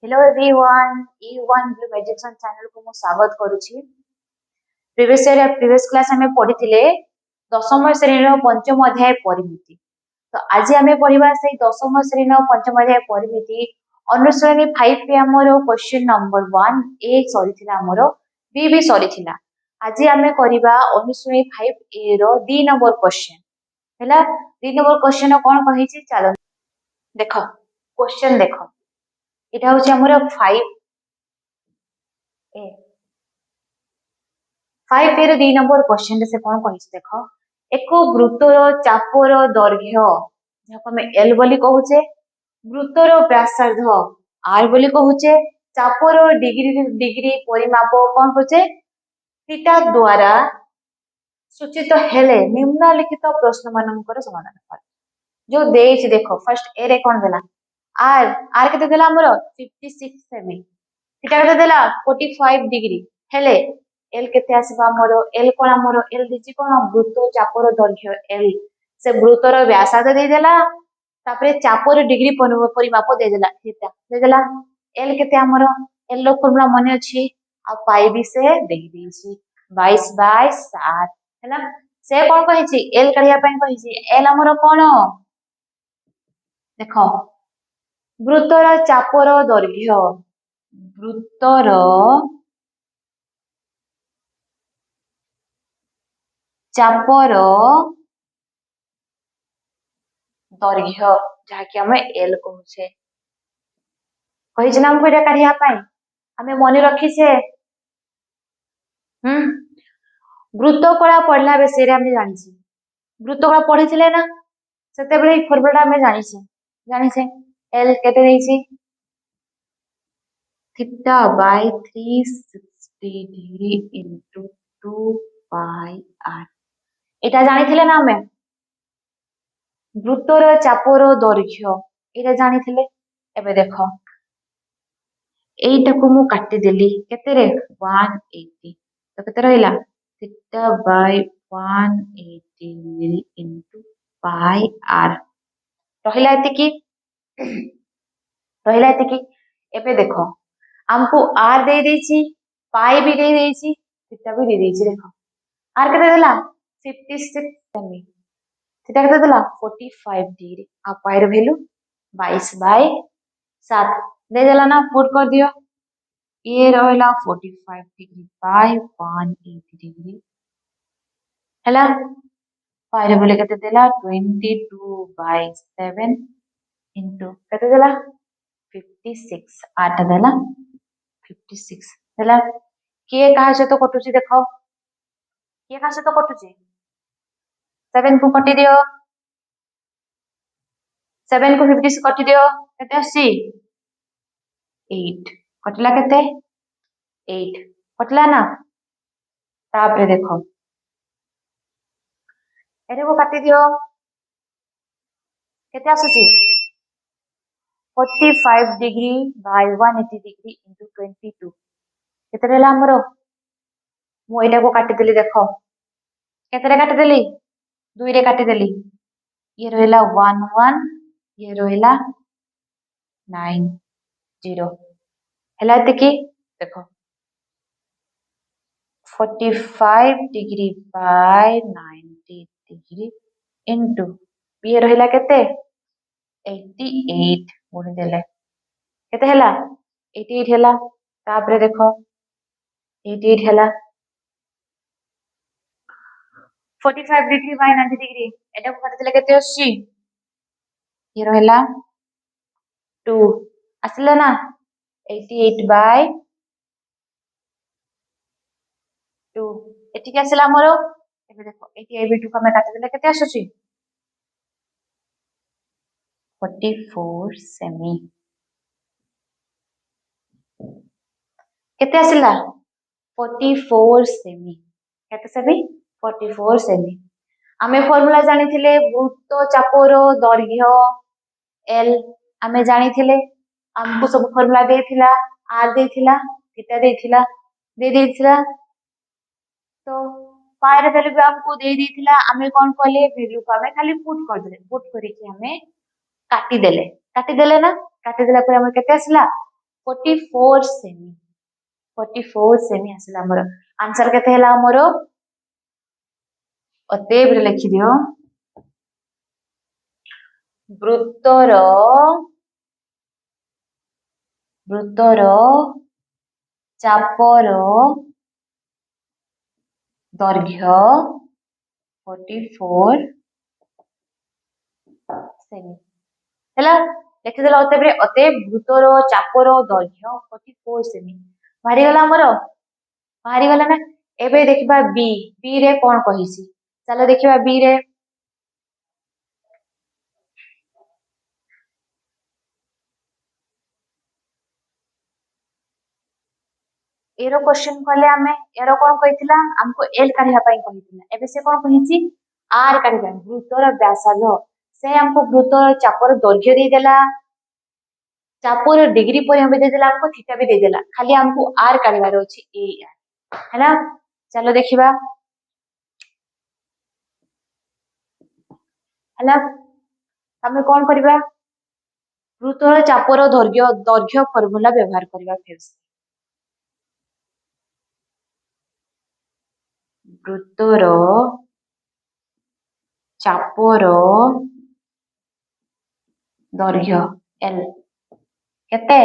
Hello everyone E1 blue education channel को मु स्वागत करूची। प्रीवियस क्लास हमें पढ़िथिले दशम श्रेणी पंचम अध्याय परिमिति। तो आज आम पढ़ा से दशम श्रेणी पंचम अध्याय परिमिति अनुश्रेणी 5 पे आमर क्वेश्चन नंबर 1 ए सरी आमर बी भी सरी। आज आम करवा अनुश्रेणी 5 ए रो 2 नंबर क्वेश्चन है। 2 नंबर क्वेश्चन कौन कही चलो देख क्वेश्चन देख यहाँ हूँ आमर 5 ए 5 ए रो 2 नंबर क्वेश्चन से कौन कही देख एक वृत्तर चापर दैर्घ्य जहाँ आम एल बोली कहूचे वृत्तर व्यासार्ध आर बोली कहूचे चापर डिग्री डिग्री परिमाप कौन कहूचे थीटा द्वारा सूचित हेले निम्नलिखित प्रश्न मानकर समाधान कर जो देइछि देखो फर्स्ट ए रे कौन देला आर आर केते देला हमर 56 सेमी थीटा केते देला 45 डिग्री हेले एल केते आसीबा हमर एल कोन हमर एल दिछि कोन वृत्त चापर दैर्घ्य एल से वृत्तर व्यासार्ध दे देला तापरे चापर डिग्री परिमाप दे देला थीटा दे देला एल केते हमर एल रो फॉर्मूला मने अछि आ पाई भी से दे देछि 22/7 हैना से कोन कहिछि एल काढिया पई कहिछि एल हमर कोन देखो वृत्तर चापर दैर्घ्य वृत्तर चापर दैर्घ्य जहाँकि आम एल कहूचे कही ना हमको काढ़िया आम मन रखीचे वृत्तकला पढ़ला विषय आम जानी वृत्तकला पढ़ी ना से फर्मुला आम जानी जानी एल केते theta by 360 degree into 2 pi R एटा जानी ना आम वृत्तर चापर दैर्घ्य एटा जानी एबे देख एटा को मु काटी देली केते रे 180 तो केते रहला theta by 180 degree into pi R रहला एते की एबे देखो हमको आर दे देछि पाई भी दे देछि थीटा भी दे देछि देखो आर केते देला 56 सेमी थीटा केते देला 45 डिग्री आ पाई रो वैल्यू 22/7 दे देला ना पुट कर दियो ये रहला 45 डिग्री बाय 180 डिग्री हैला पाई रो वैल्यू केते देला 22/7 इनटू केते देला 56 8 देला 56 देला किए कहा से तो कटुची देखो किए कहा से तो कटुची 7 को कटि दियो 7 को 50 से कटि दियो केते आसी 8 कटला केते 8 कटला ना तापरे देखो एरे को काटी दियो केते आसुची 45 डिग्री बाय 180 डिग्री इनटू 22 केते रहला हमरो मु एटा को काटी देली देखो केते रे काटी देली 2 रे काटी देली ये रहला 1 1 ये रहला 9 0 हैला एते की देखो 45 डिग्री बाय 90 डिग्री इनटू ये रहला केते 88 गुणी देले केते हैला 88 हैला तापरे देखो 88 हैला 45 डिग्री बाय 90 डिग्री एटा को काटी देले केते आसी ये रहला 2 आसला ना 88 बाय 2 एठी के आसला हमरो एबे देखो 88 2 को हम काटी देले केते आसुची 44 सेमी केते आसला 44 सेमी केते सेमी 44 सेमी आमे फार्मूला जानिथिले वृत्त चापर दैर्घ्य एल आमे जानिथिले हमको सब फार्मूला देथिला आर देथिला थीटा देथिला दे देथिला तो पाई रे वैल्यू भी हमको दे देथिला आमे कोन कहले वैल्यू को आमे खाली पुट कर देले पुट करी कि हमें काटी देले ना काटी देला पर हमें केते आसला 44 सेमी 44 सेमी आसला हमर आंसर केते हला हमर अतेब रे लिखि दियो वृत्तर वृत्तर चापर दैर्घ्य 44 सेमी हैला लिखि देला अतेब वृत्तर चापर दैर्घ्य 44 सेमी बाहरी गला हमर बाहरी गला ना एबे देखिबा बी बी रे कोन कहिसी चलो देखिबा बी रे एरो क्वेश्चन कले आमे एरो कोन कहितला हमको एल काढिया पई कहितला एबे से कोन कहिची आर काढिया वृत्तर व्यासार्ध से हमको वृत्तर चापर दैर्घ्य दे देला चापर डिग्री पर हम दे देला हमको थीटा भी दे देला खाली हमको आर काढिबार अछि ए आर हैला चलो देखिबा हैला हमें कोन करबा वृत्तर चापर दैर्घ्य फार्मूला व्यवहार करबा फिर से वृत्तर चापर दैर्घ्य एल केते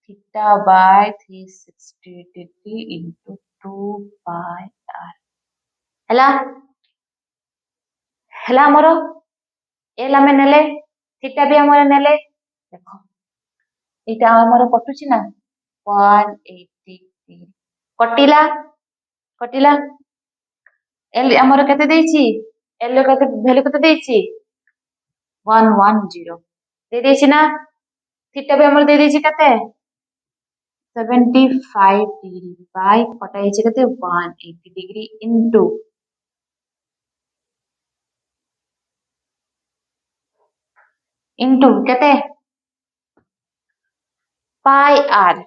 theta by 360 degree into 2 by R हैला हैला हमरो एल हमें नेले थीटा भी हमरो नेले देखो एटा हमरो कटुची ना 180 डिग्री कटिला कटिला एल हमरो केते देइची एल केते वैल्यू केते देइची 110 दे देइची ना थीटा भी हमरो दे देइची केते 75 डिग्री बाय कटाइची केते 180 डिग्री इनटू केते पाई आर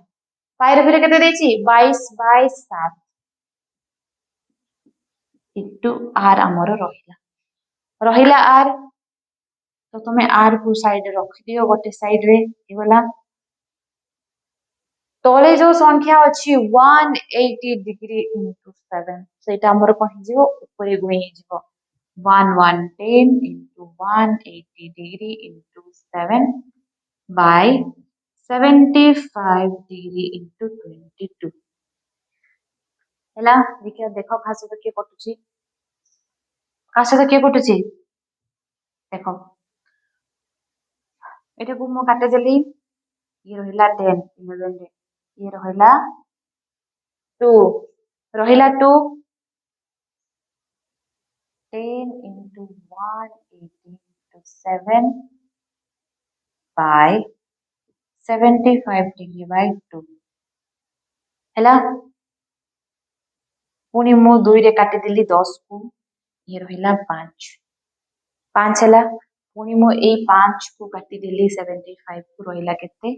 पाई रे फिर केते देइची 22 बाय 7 इनटू आर हमरो रहिला रहिला आर तो तुम्हें आर को साइड रख दियो गोटे साइड रे एगला तले जो संख्या अछि 180 डिग्री इनटू 7 सेटा हमर कहि जिवो ऊपर गुणी जिवो 1110 into 180 degree into 7 by 75 degree into 22 हैला देखियो देखो खास तो के कटुची खास तो के कटुची देखो एटा को मो काटे देली ये रहिला 10 11 रे ये रहिला 2 रहिला 2 10 into 180 into 7 by 75 degree by 2 हैला पुनी मो 2 रे काटी देली 10 को ये रहिला 5 5 हैला पुनी मो ए 5 को काटी देली 75 को रहिला केते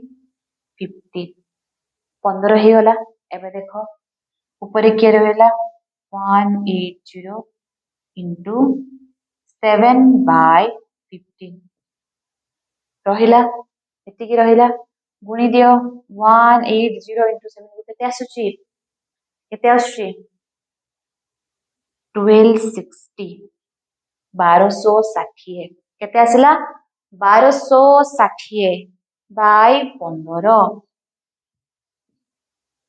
50 15 हे होला एबे देखो ऊपर के रहिला 180 into 7 by 15 रहिला एतिकी रहिला गुणी दियो 180 into 7 केते आसुची केते आसुची 1260 1260 केते आसला 1260 बाय 15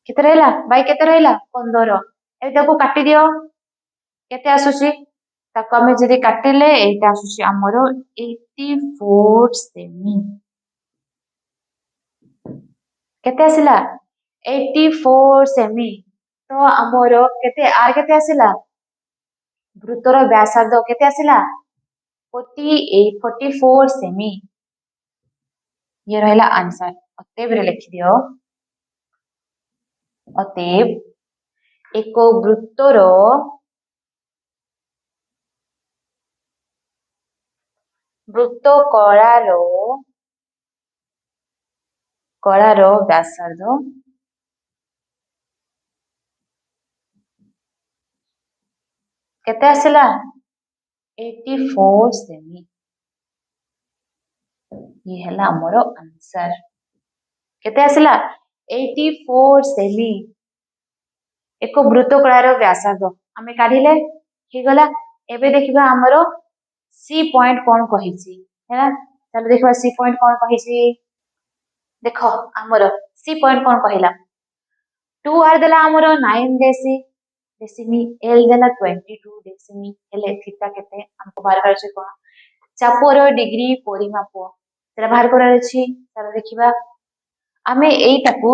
केते रहला बाय केते रहला 15 ए ताको काटी दियो केते आसुची ताको हमें जदी काटिले एटा आसुची हमरो 84 सेमी केते आसिला 84 सेमी तो हमरो केते आर केते आसिला वृत्तर व्यासार्ध केते आसिला 44 सेमी ये रहला आंसर अतेब रे लिखि दियो अतेब एक वृत्तर वृत्त कଳାର व्यासार्ध केते आसिला 84 सेमी ये हला हमरो आंसर केते आसिला 84 सेमी एक वृत्तकलार व्यासार्ध आमे काढिले हे गला। एबे देखिबा हमरो सी पॉइंट कोन कहिछि हैला। चलो देखिबा सी पॉइंट कोन कहिछि। देखो हमरो सी पॉइंट कोन कहिला 2 आर देला हमरो 9 डेसिमी एल देला 22 डेसिमी हेले थीटा केते हमको बाहर कर छै कोन चापोर डिग्री परिमाप तेरा बाहर करार अछि। चलो देखिबा आमे एइटाकू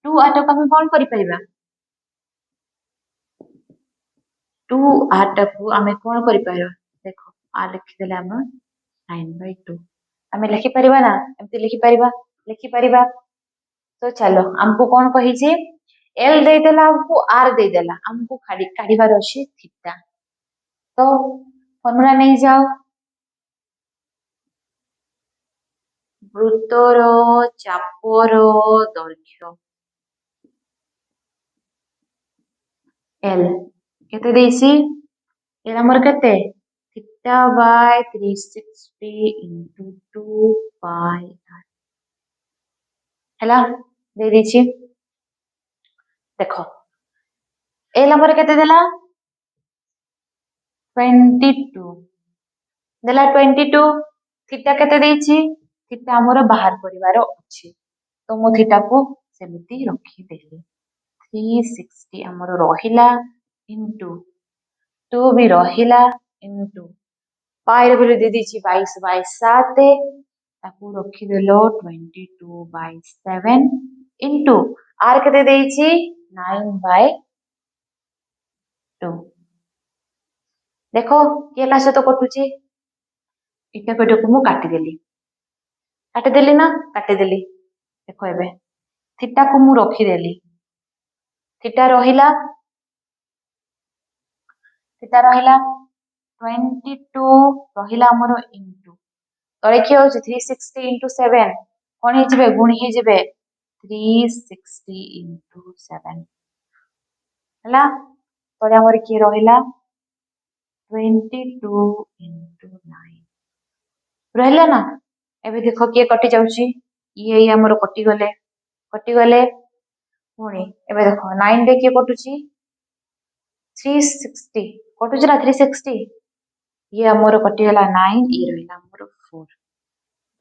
2 आटक हम कोन करि परिबा 2 आटकू आमे कोन करि पारो। देखो आ लिखि देले हम 9/2 आमे लिखि परिबा ना एमति लिखि परिबा। तो चलो हमको कोन कहि जे एल दे देला हमको आर दे देला हमको खाली काढिबार अछि थीटा। तो फॉर्मूला नहीं जाओ वृत्तर चापर दैर्घ्य एल केते देसी एल हमर केते theta by 360 into 2 pi R हैला दे दीची। देखो एल हमर केते देला 22 देला 22 थीटा केते देइची थीटा हमर बाहर परिवार अछि। तो मो थीटा को सेमिति रखी देली 360 हमर रहिला into 2 भी रहिला into पाई रे बोले दे दीची 22/7 ताकू रखी देलो 22/7 into आर केते देइची 9/2। देखो के ला से तो कटुची इटा कोटो को मु काटी देली ना काटी देली। देखो एबे थीटा को मु रखी देली थीटा रहिला 22 रहिला हमरो into तळे कि होची 360 into 7 कोन हे जिवे गुणी हे जिवे 360 into 7 हला तळे हमर कि रहिला 22 into 9 रहिला ना। एबे देखो के कटि जाउची ये हमरो कटि गले पुणी एबे देखो 9 रे के कटुची 360 कटुची ना 360 ये हमरो कटि गला 9 ये रहिला हमरो 4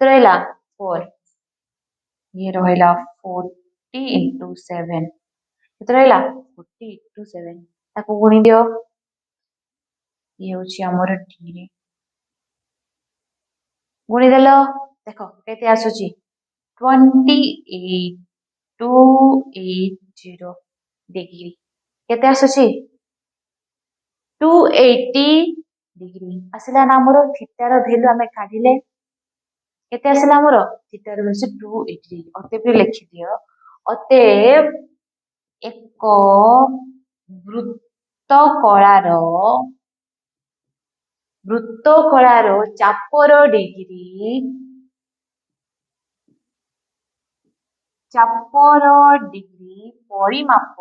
तो रहिला 4 ये रहिला 40 into 7 तो रहिला 40 into 7 ताको गुणी दियो ये होची हमरो डी गुणी देलो। देखो केते आसुची 28,280 डिग्री केते आसुची 280 डिग्री आसिला ना हमरो थीटा रो वैल्यू हमें काढिले केते आसिला हमरो थीटा रो वैल्यू 280 अते भी लिखि दियो अते एक वृत्तकलार चापर डिग्री परिमाप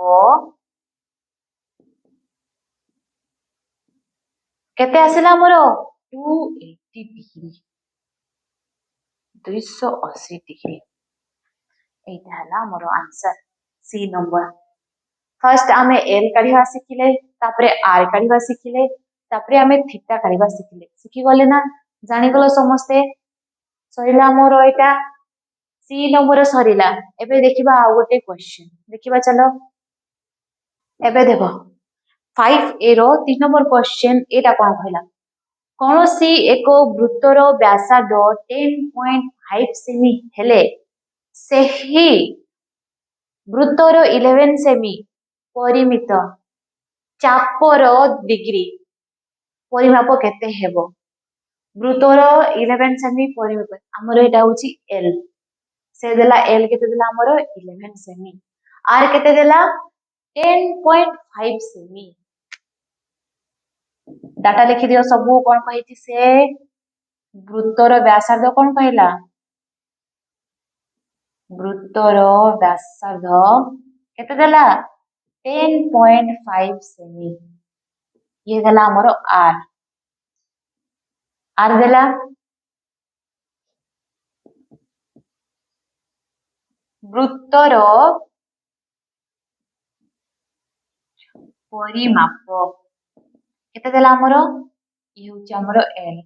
केते आसिला हमरो 280 डिग्री 280 डिग्री एटा हला हमरो आंसर सी नंबर। फर्स्ट आमे एल काढिबा सिखिले तापरे आर काढिबा सिखिले तापरे आमे थीटा काढिबा सिखिले सिखि गले ना जानि गलो समस्ते सरिला मोर एटा सी नंबर सरिला। एबे देखिबा आ गोटे क्वेश्चन देखिबा चलो एबे देखो 5A रो 3 नंबर क्वेश्चन एटा कोन कहला कोनोसी एको वृत्तर व्यासार्ध 10.5 सेमी हेले सेही वृत्तर 11 सेमी परिमित चापर डिग्री परिमाप केते हेबो वृत्तर 11 सेमी परिमित हमर एटा होची एल से देला एल केते देला हमर 11 सेमी आर केते देला 10.5 सेमी डाटा लिखि दियो सबु कोन कहिति से वृत्तर व्यासार्ध कोन कहला वृत्तर व्यासार्ध केते देला 10.5 सेमी ये देला हमर आर देला वृत्तर परिमाप केते देला हमर ये होची हमर एल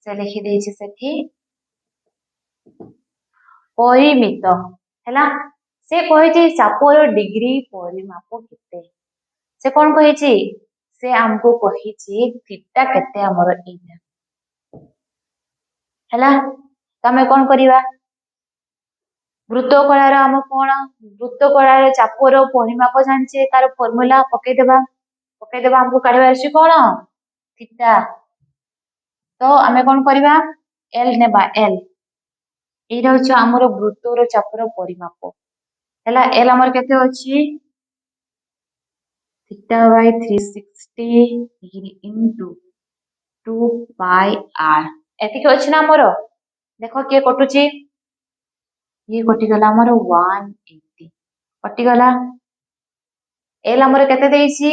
से लिखि देछि सेठी परिमित हैला से कहिछि चापर डिग्री परिमाप केते से कोन कहिछि से हमको कहिछि थीटा केते हमर एटा हैला तमे कोन करिवा वृत्तकलार आम कोन वृत्तकलार चापर परिमाप जानछे तार फार्मूला पकई देबा हमको काढिबार अछि कोन थीटा तो आमे कोन करिवा एल नेबा एल एटा होछि हमर वृत्तर चापर परिमाप हैला एल हमर केते अछि theta by 360 degree into 2 pi R एति के अछि ना हमर देखो के कटुची ये कटि गला हमर 180 कटि गला एल हमर केते देइछि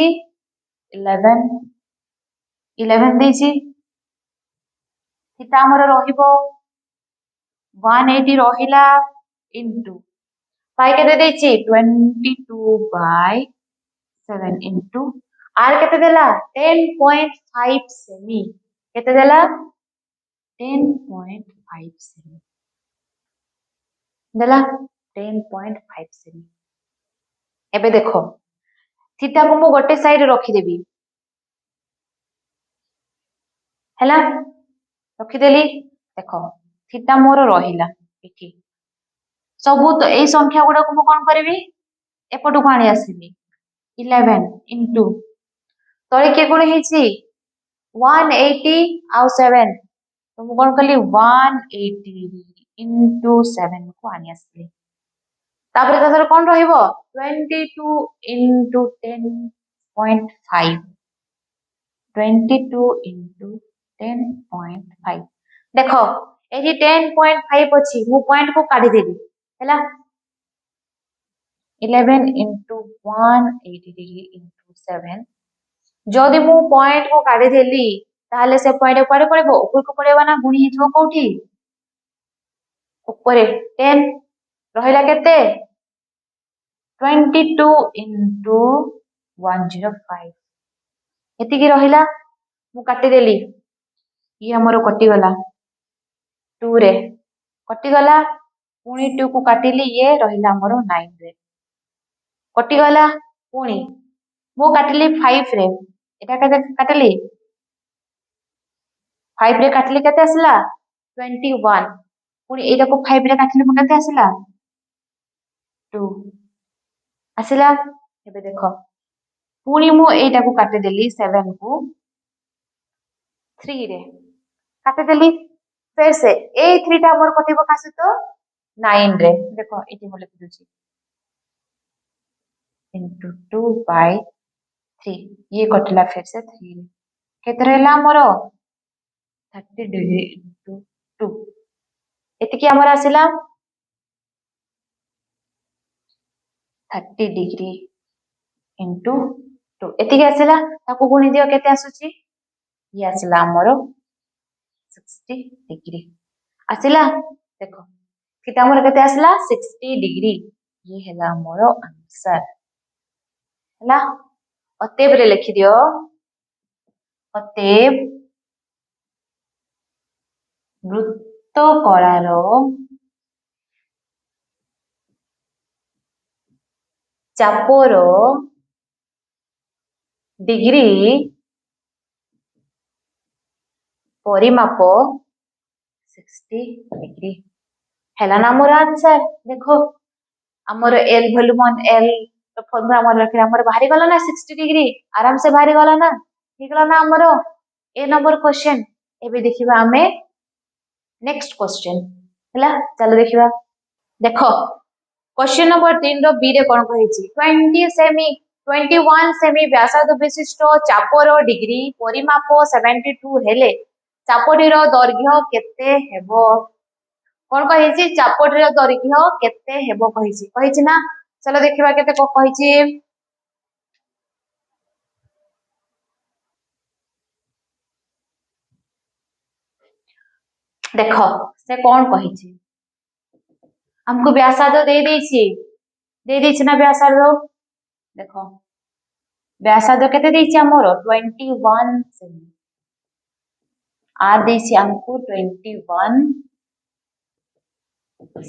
11 देइछि थीटा हमर रहिबो 180 रहिला इनटू पाई केते देइछि 22 बाय 7 इनटू आर केते देला 10.5 सेमी केते देला 10.5 सेमी देला 10.5 सेमी एबे देखो थीटा को मु गोटे साइड रखी देबी हैला रखी देली देखो थीटा मोर रहिला एठी सबु तो ए संख्या गुडा को मु कोन करबी एपटु को आनी आसीबी 11 इनटू तळे के कोन हेछि 180 आउ 7 तो मु कोन कली 180 इनटू 7 को आनी आसीबी तापर तासर कोन रहिबो 22 इनटू 10.5 22 इनटू 10.5 देखो एठी 10.5 अछि मु पॉइंट को काढी देबी हैला 11 इनटू 180 डिग्री इनटू 7 जदि मु पॉइंट को काढी देली ताले से पॉइंट पड़े पड़ेबो ऊपर को पड़ेबा ना गुणी हिजो कोठी ऊपर 10 रहिला केते 22 इनटू 105 एति की रहिला मु काटी देली ये हमरो कटि गला 2 रे कटि गला पुणी 2 को काटिली ये रहिला हमरो 9 रे कटि गला पुणी मु काटिली 5 रे एटा केते काटली 5 रे काटली केते आसला 21 पुणी एटा को 5 रे काटली मु केते आसला 2 आसला एबे देखो पुणी मु एटा को काटि देली 7 को 3 रे काटि देली फिर से ए 3 टा हमर कटिबो कासे तो 9 रे देखो एटी mo लिखि दोछि into 2 by 3 ये कटला फिर से 3 केते रहला हमर 30 डिग्री into 2 एति की हमर आसिला 30 डिग्री into 2 एति की आसिला ताको गुणी दियो केते आसुची ये आसिला हमर 60 डिग्री आसिला देखो थीटा हमर केते आसिला 60 डिग्री ये हैला हमर आंसर हैला अतेब रे लिखि दियो अतेब वृत्तकलार चापर डिग्री परिमाप 60 डिग्री हैला ना मोर आंसर देखो हमर एल वैल्यू मान एल तो फॉर्मूला हमर रखले हमर बाहरी गला ना 60 डिग्री आराम से बाहरी गला ना ठीक गला ना हमर ए नंबर क्वेश्चन एबे देखिबा हमें नेक्स्ट क्वेश्चन हैला चलो देखिबा देखो क्वेश्चन नंबर 3 रो बी रे कोन कहिछि 21 सेमी व्यासार्ध विशिष्ट चापर डिग्री परिमाप 72 हेले चापटीर दैर्घ्य केते हेबो कोन कहिछि चापटीर दैर्घ्य केते हेबो कहिछि ना चलो देखिबा केते को कहिछि देखो से कोन कहिछि हमको व्यासार्ध दे देछि ना व्यासार्ध देखो व्यासार्ध केते देछि हमरो 21 सेमी आर देछि हमको 21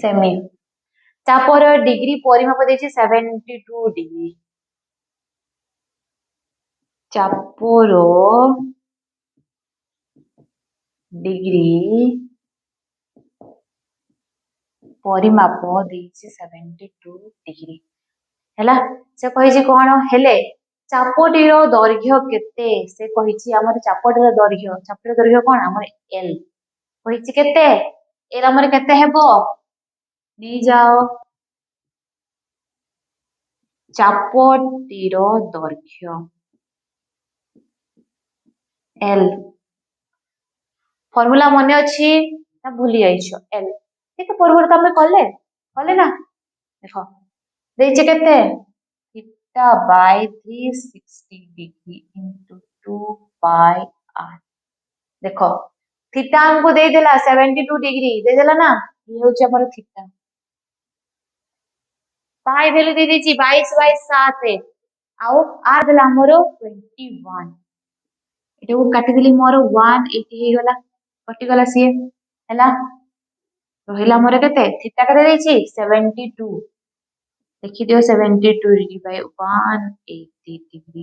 सेमी चापर डिग्री परिमाप देछि 72 डिग्री चापर डिग्री परिमाप देछि 72 डिग्री हैला से कहिछि कोन हेले चापटीर दैर्घ्य केते से कहिछि हमर चापटीर दैर्घ्य कोन हमर एल कहिछि केते एल हमर केते हेबो नी जाओ चापटीर दैर्घ्य एल फॉर्मूला मने अछि ना भूली जाइछो एल केते पूर्व तमे कले ना देखो देछि केते theta by 360 degree into 2 pi R देखो थीटा हमको दे देला 72 डिग्री दे देला ना ये होछि हमर थीटा पाई वैल्यू दे देछि 22/7 आउ आर देला हमर 21 एटा को काटी देली मोर 1 एटी हे गला कटि गला सी हैला रहिला मोर केते थीटा केते देछि 72 लिखि दियो 72 degree by 180 degree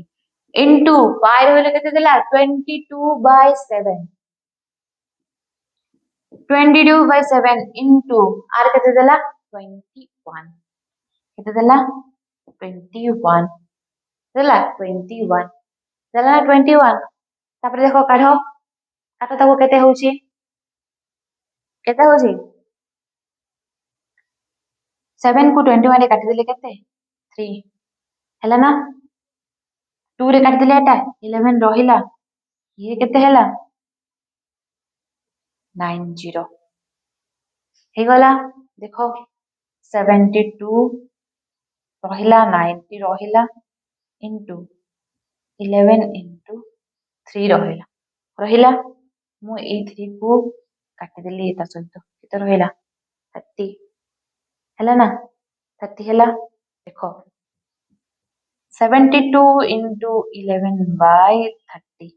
into pi रो केते देला 22/7 22/7 इनटू आर केते देला 21 केते देला 21 देला 21 देला 21 तापर देखो काढो काटो ताको केते होउची केते होउची 7 को 21 रे काटी देले केते 3 हैला ना 2 रे काटी देले एटा 11 रहिला ये केते हैला 90 हे गला देखो 72 रहिला 90 रहिला इनटू 11 इनटू 3 रहिला रहिला मु ए 3 को काटी देली एता सहित केते रहिला 30 हैला ना 30 हैला देखो 72 into 11/30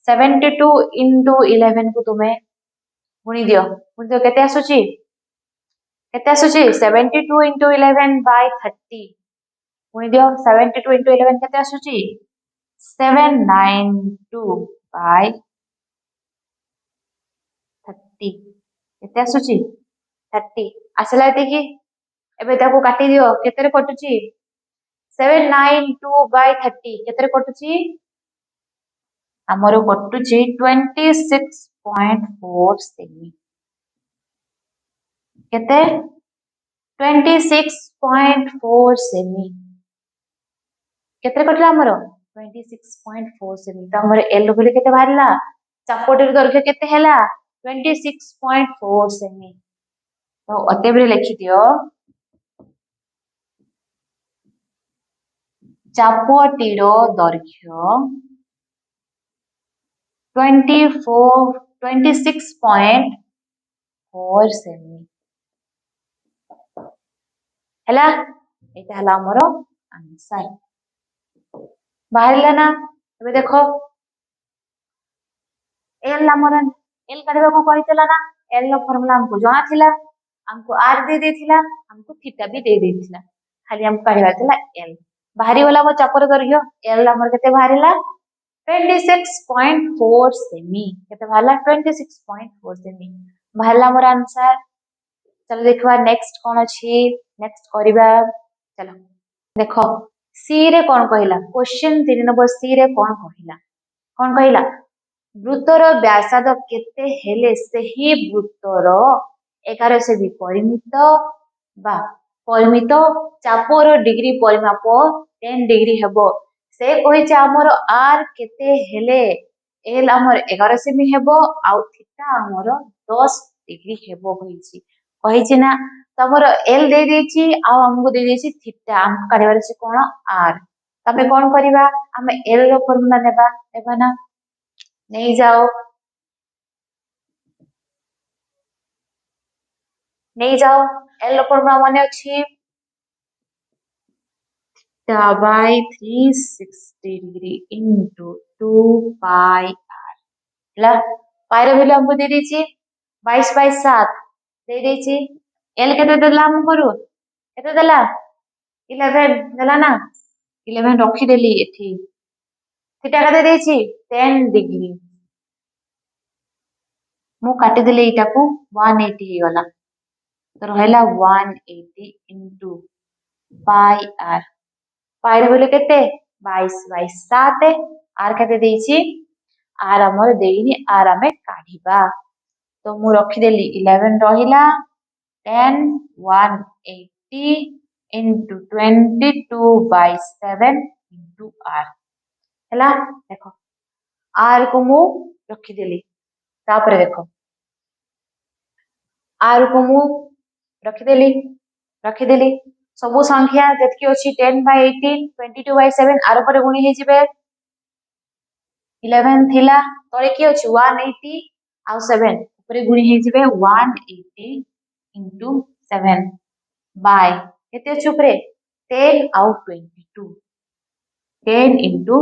72 into 11 को तुम्हें गुणी दियो केते आसुची 72 into 11/30 गुणी दियो 72 into 11 केते आसुची 792/30 केते आसुची 30 आसला एतिकी एबे ताको काटी दियो केते रे कटुची 792/30 केते रे कटुची हमरो कटुची 26.4 सेमी केते 26.4 सेमी केते कटला हमरो 26.4 सेमी त हमर एल बोले केते बाहरला चापोटीर दैर्घ्य केते हैला 26.4 सेमी तो अते बेले लिखि दियो चापोटीर दैर्घ्य 26.4 सेमी हैला एटा हला हमरो आंसर बाहरला ना एबे देखो एल हमर एल काढबा को कहितला ना एल नो फार्मूला हमको जाना थिला हमको आर दे देथिला हमको थीटा भी दे देथिला खाली हम काढबा थिला एल बाहरी वाला वो चापर दैर्घ्य एल हमर केते बाहरला 26.4 सेमी केते बाहरला 26.4 सेमी बाहरला हमर आंसर चलो देखवा नेक्स्ट कोन अछि नेक्स्ट करिबा चलो देखो सी रे कोन कहिला क्वेश्चन 3 नंबर सी रे कोन कहिला वृत्तर व्यासार्ध केते हेले सही वृत्तर 11 से भी परिमित बा परिमित चापर डिग्री परिमाप 10 डिग्री हेबो से कहिছে हमर आर केते हेले एल हमर 11 सेमी हेबो आ थीटा हमर 10 डिग्री हेबो कहिছে ना तमर एल दे देछि आ हमको दे देछि थीटा हम काढिबार से कोन आर तबे कोन करिबा हम एल रो फार्मूला नेबा ना नहीं जाओ एल रो फार्मूला माने अछि theta by 360 degree into 2 pi r ହେଲା pi ର ଭ୍ୟାଲୁ ଆମକୁ ଦେଇ ଦେଇଛି 22 by 7 ଦେଇ ଦେଇଛି l କେତେ ଦେଲା ଆମକୁ କେତେ ଦେଲା 11 ଦେଲା ନା 11 ରଖିଦେଲି ଏଠି theta କେତେ ଦେଇଛି 10 degree ମୁଁ କାଟିଦେଲି ଏଇଟାକୁ 180 ହେଇଗଲା ତ ରହିଲା 180 into pi r pi ର ଭ୍ୟାଲୁ କେତେ 22 by 7 r କେତେ ଦେଇଛି r ଆମର ଦେଇନି r ଆମେ କାଢିବା ତ ମୁଁ ରଖିଦେଲି 11 ରହିଲା 10 180 into 22 by 7 into r ହେଲା ଦେଖ r को ମୁଁ ରଖିଦେଲି ତାପରେ ଦେଖ r को ମୁଁ ରଖିଦେଲି ସବୁ ସଂଖ୍ୟା ଯେତିକି ଅଛି 10 by 18 22 by 7 ଆର ପରେ ଗୁଣି ହେଇଯିବେ 11 ଥିଲା ତଳେ କି ଅଛି 180 ଆଉ 7 ଉପରେ ଗୁଣି ହେଇଯିବେ 180 into 7 by କେତେ ଅଛି ଉପରେ 10 ଆଉ 22 10 into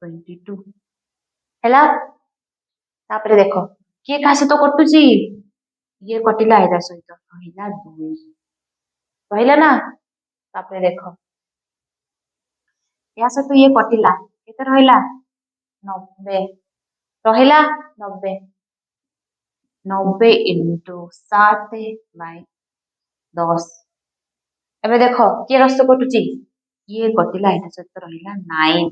22 ହେଲା ତାପରେ ଦେଖ କିଏ କାହା ସହିତ କଟୁଛି ये कटिला एटा सहित रहिला 2 रहिला ना तापरे देखो या सहित ये कटिला केते रहिला 90 रहिला 90 90 into 7 by 10 एबे देखो किए रस्त कटुची ये कटिला एटा सहित रहिला 9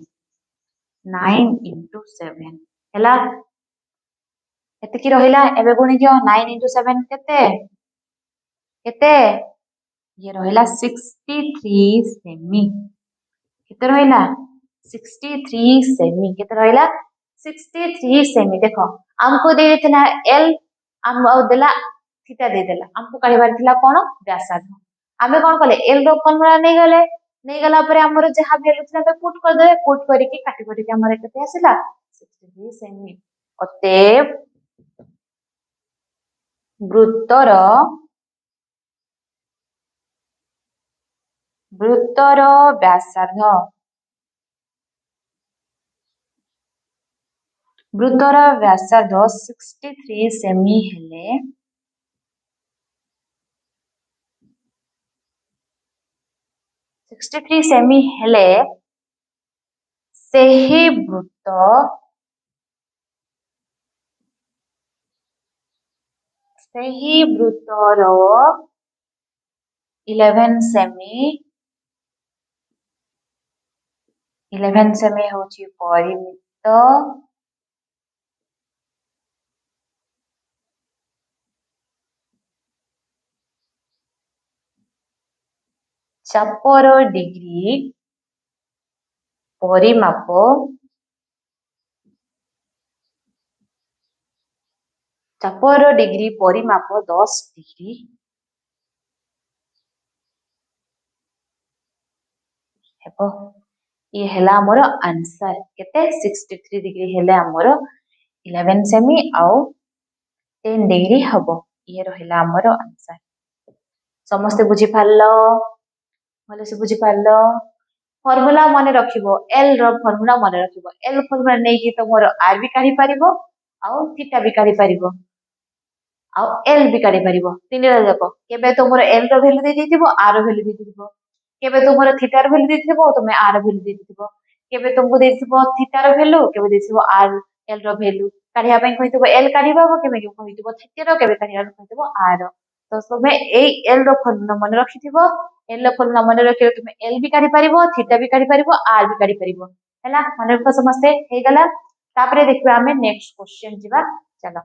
9 into 7 हैला एते की रहिला एबे गुणी दियो 9 into 7 केते केते ये रहिला 63 सेमी केते रहिला 63 सेमी केते रहिला 63 सेमी देखो हमको दे देथिला l हम देला थीटा दे देला हमको काढिबार थिला कोन व्यासार्ध हमें कोन कले l रो फॉर्मूला नहीं गला परे हमर जहा वैल्यू थिला पे पुट कर दे पुट करिके काटी करिके हमर केते आसिला 63 सेमी अते वृत्तर व्यासार्ध वृत्तर व्यासार्ध 63 सेमी हेले 63 सेमी हेले सेही वृत्तर 11 सेमी होची परिमित चापर डिग्री परिमाप चापर डिग्री परिमाप 10 डिग्री हेबो ये हेला हमर आंसर केते 63 डिग्री हेले हमर 11 सेमी आउ 10 डिग्री हबो ये रहला हमर आंसर समस्त बुझी पारलो भले से बुझी पारलो फॉर्मूला माने रखिबो l रो फॉर्मूला माने रखिबो l फॉर्मूला नै कि तो मोर r भी काढी पारिबो आउ थीटा भी काढी पारिबो आउ l भी काढी पारिबो तीन रे देखो केबे तो मोर l रो वैल्यू दे दिथिबो r रो वैल्यू दे दिथिबो केबे तो मोर थीटा रो वैल्यू दे दिथिबो तमे r रो वैल्यू दे दिथिबो केबे तुमको दे दिथिबो थीटा रो वैल्यू केबे दे दिथिबो r l रो वैल्यू काढिया पई कहिथिबो l काढिबा केबे कहिथिबो थीटा रो केबे काढिया कहिथिबो r तो तमे एई l रो फॉर्मूला माने रखिथिबो l रो फॉर्मूला माने रखियो तुमे l भी काढी पारिबो थीटा भी काढी पारिबो r भी काढी पारिबो हैला माने समझते हे गला तापरे देखबा हमें नेक्स्ट क्वेश्चन जिबा चलो